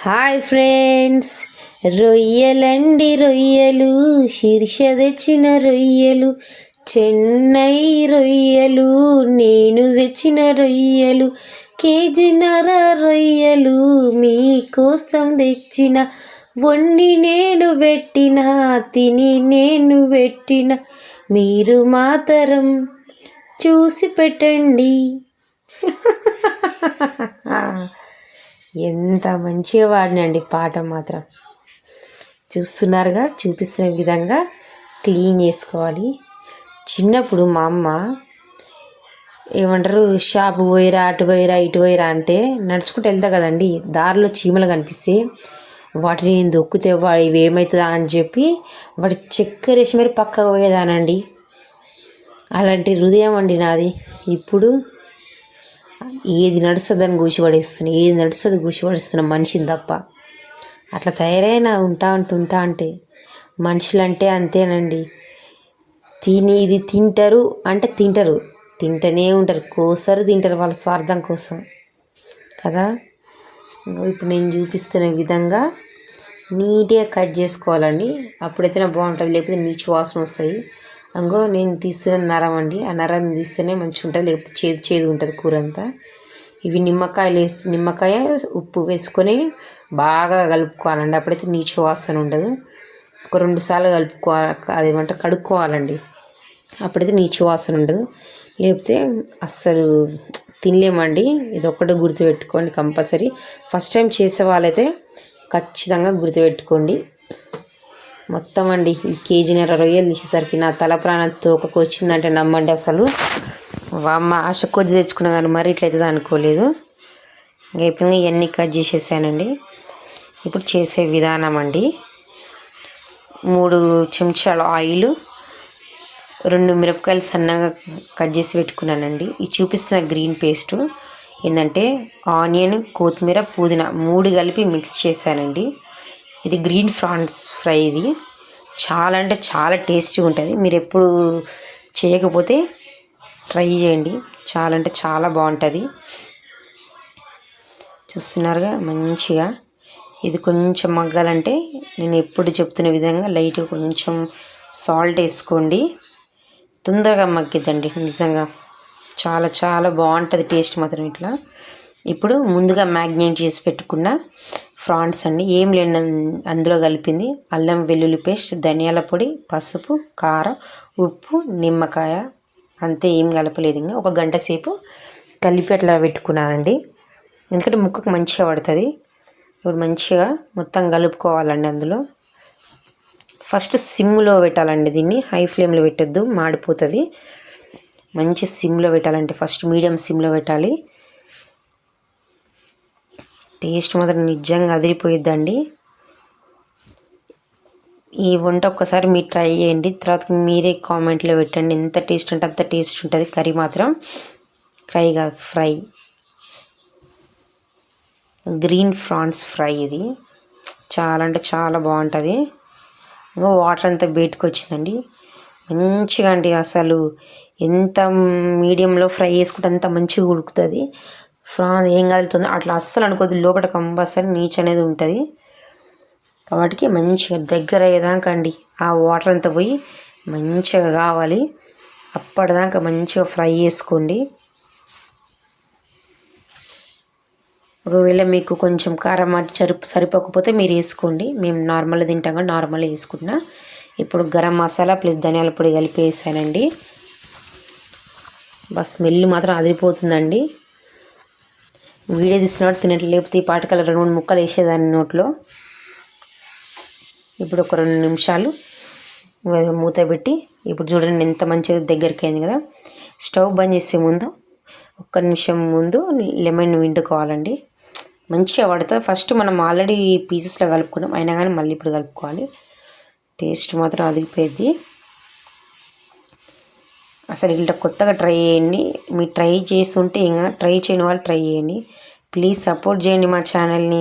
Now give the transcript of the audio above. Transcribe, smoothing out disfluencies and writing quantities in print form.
Hi friends, రొయ్యలండి రొయ్యలు, శీర్ష తెచ్చిన రొయ్యలు, చెన్నై రొయ్యలు, నేను తెచ్చిన రొయ్యలు, కేజీన్నర రొయ్యలు మీకోసం తెచ్చిన, వండి నేను పెట్టిన, తిని నేను పెట్టిన, మీరు మాత్రం చూసి పెట్టండి. ఎంత మంచిగా పాడినండి పాట మాత్రం. చూస్తున్నారుగా, చూపిస్తున్న విధంగా క్లీన్ చేసుకోవాలి. చిన్నప్పుడు మా అమ్మ ఏమంటారు, షాపు పోయిరా, అటు పోయిరా, ఇటు పోయిరా అంటే నడుచుకుంటూ వెళ్తా కదండి, దారిలో చీమలు కనిపిస్తే వాటిని నేను దొక్కితే ఇవి ఏమవుతుందా అని చెప్పి వాటి చక్కెర వేసి మరి పక్కకు పోయేదానండి. అలాంటి హృదయం అండి నాది. ఇప్పుడు ఏది నడుస్తుందని గూసిపడేస్తున్నాయి, ఏది నడుస్తుంది గూసిపడేస్తున్న మనిషిని తప్ప. అట్లా తయారైన ఉంటా అంటే మనుషులంటే అంతేనండి. ఇది తింటారు అంటే తింటూనే ఉంటారు, కోసరు తింటారు వాళ్ళ స్వార్థం కోసం కదా. ఇప్పుడు నేను చూపిస్తున్న విధంగా నీట్గా కట్ చేసుకోవాలండి, అప్పుడైతేనే బాగుంటుంది, లేకపోతే నీచు వాసన వస్తాయి. అంగో నేను తీస్తున్న నరం అండి, ఆ నరం తీస్తేనే మంచిగా ఉంటుంది, లేకపోతే చేదు ఉంటుంది కూర అంతా. ఇవి నిమ్మకాయ ఉప్పు వేసుకొని బాగా కలుపుకోవాలండి, అప్పుడైతే నీచు వాసన ఉండదు. ఒక 2 సార్లు అదేమంటే కడుక్కోవాలండి, అప్పుడైతే నీచు వాసన ఉండదు, లేకపోతే అస్సలు తినలేమండి. ఇది ఒక్కటే గుర్తుపెట్టుకోండి కంపల్సరీ. ఫస్ట్ టైం చేసే వాళ్ళైతే ఖచ్చితంగా గుర్తుపెట్టుకోండి. మొత్తం అండి ఈ కేజీన్నర రొయ్యలు తీసేసరికి నా తల ప్రాణం తోకకు వచ్చిందంటే నమ్మండి. అసలు అమ్మ ఆశ కొద్ది తెచ్చుకున్నా కానీ మరి ఇట్లయితుంది అనుకోలేదు. ఇప్పుడు ఇవన్నీ కట్ చేసేసానండి. ఇప్పుడు చేసే విధానం అండి, 3 చెంచాల ఆయిల్, 2 మిరపకాయలు సన్నగా కట్ చేసి పెట్టుకున్నానండి. ఇది చూపిస్తున్న గ్రీన్ పేస్టు ఏంటంటే ఆనియన్, కొత్తిమీర, పుదీనా 3 కలిపి మిక్స్ చేశానండి. ఇది గ్రీన్ ఫ్రాన్స్ ఫ్రై. ఇది చాలా అంటే చాలా టేస్టీగా ఉంటుంది. మీరు ఎప్పుడు చేయకపోతే ట్రై చేయండి, చాలా అంటే చాలా బాగుంటుంది. చూస్తున్నారుగా మంచిగా. ఇది కొంచెం మగ్గాలంటే నేను ఎప్పుడు చెప్తున్న విధంగా లైట్గా కొంచెం సాల్ట్ వేసుకోండి, తొందరగా మగ్గిద్దండి. నిజంగా చాలా చాలా బాగుంటుంది టేస్ట్ మాత్రం ఇట్లా. ఇప్పుడు ముందుగా మ్యాగ్నేట్ చేసి పెట్టుకున్న ఫ్రాన్స్ అండి, ఏం లేని అందులో కలిపింది అల్లం వెల్లుల్లి పేస్ట్, ధనియాల పొడి, పసుపు, కారం, ఉప్పు, నిమ్మకాయ, అంతే, ఏం కలపలేదు. ఇంకా 1 గంట సేపు కలిపి అట్లా పెట్టుకున్నానండి, ఎందుకంటే ముక్కకు మంచిగా పడుతుంది. ఇప్పుడు మంచిగా మొత్తం కలుపుకోవాలండి. అందులో ఫస్ట్ సిమ్లో పెట్టాలండి, దీన్ని హై ఫ్లేమ్లో పెట్టద్దు, మాడిపోతుంది. మంచి సిమ్లో పెట్టాలంటే ఫస్ట్ మీడియం సిమ్లో పెట్టాలి. టేస్ట్ మాత్రం నిజంగా అదిరిపోయిద్దండి. ఈ వంట ఒక్కసారి మీరు ట్రై చేయండి, తర్వాత మీరే కామెంట్లో పెట్టండి ఎంత టేస్ట్ అంటే అంత టేస్ట్ ఉంటుంది. కర్రీ మాత్రం ఫ్రై గ్రీన్ ఫ్రాన్స్ ఫ్రై. ఇది చాలా అంటే చాలా బాగుంటుంది. ఇంకా వాటర్ అంతా బయటకు వచ్చిందండి మంచిగా అండి. అసలు ఎంత మీడియంలో ఫ్రై చేసుకుంటే అంత మంచిగా ఉడుకుతుంది. ఏం కదులుతుంది అట్లా అస్సలు అనుకోద్దు, లోపల కంపల్సరీ నీచు అనేది ఉంటుంది. కాబట్టి మంచిగా దగ్గర అయ్యేదాకా అండి ఆ వాటర్ అంతా పోయి మంచిగా కావాలి, అప్పటిదాకా మంచిగా ఫ్రై చేసుకోండి. ఒకవేళ మీకు కొంచెం కారం సరిపోకపోతే మీరు వేసుకోండి, మేము నార్మల్గా తింటాం కానీ నార్మల్గా వేసుకుంటున్నా. ఇప్పుడు గరం మసాలా ప్లస్ ధనియాల పొడి కలిపి వేసానండి. స్మెల్ మాత్రం అదిరిపోతుందండి. వీడియో తీసినట్టు తినట్లు, లేకపోతే ఈ పాటకల్లా 2-3 ముక్కలు వేసేదాన్ని నోట్లో. ఇప్పుడు ఒక 2 నిమిషాలు మూత పెట్టి, ఇప్పుడు చూడండి ఎంత మంచిగా దగ్గరికి అయింది కదా. స్టవ్ బంద్ చేసే ముందు 1 నిమిషం ముందు లెమన్ పిండుకోవాలండి, మంచిగా పడుతుంది. ఫస్ట్ మనం ఆల్రెడీ పీసెస్లో కలుపుకున్నాం, అయినా కానీ మళ్ళీ ఇప్పుడు కలుపుకోవాలి. టేస్ట్ మాత్రం అదిరిపోయింది. అసలు ఇట్లా కొత్తగా ట్రై చేయండి. మీరు ట్రై చేస్తుంటే ఇంకా ట్రై చేయని వాళ్ళు ట్రై చేయండి. ప్లీజ్ సపోర్ట్ చేయండి మా ఛానల్ని.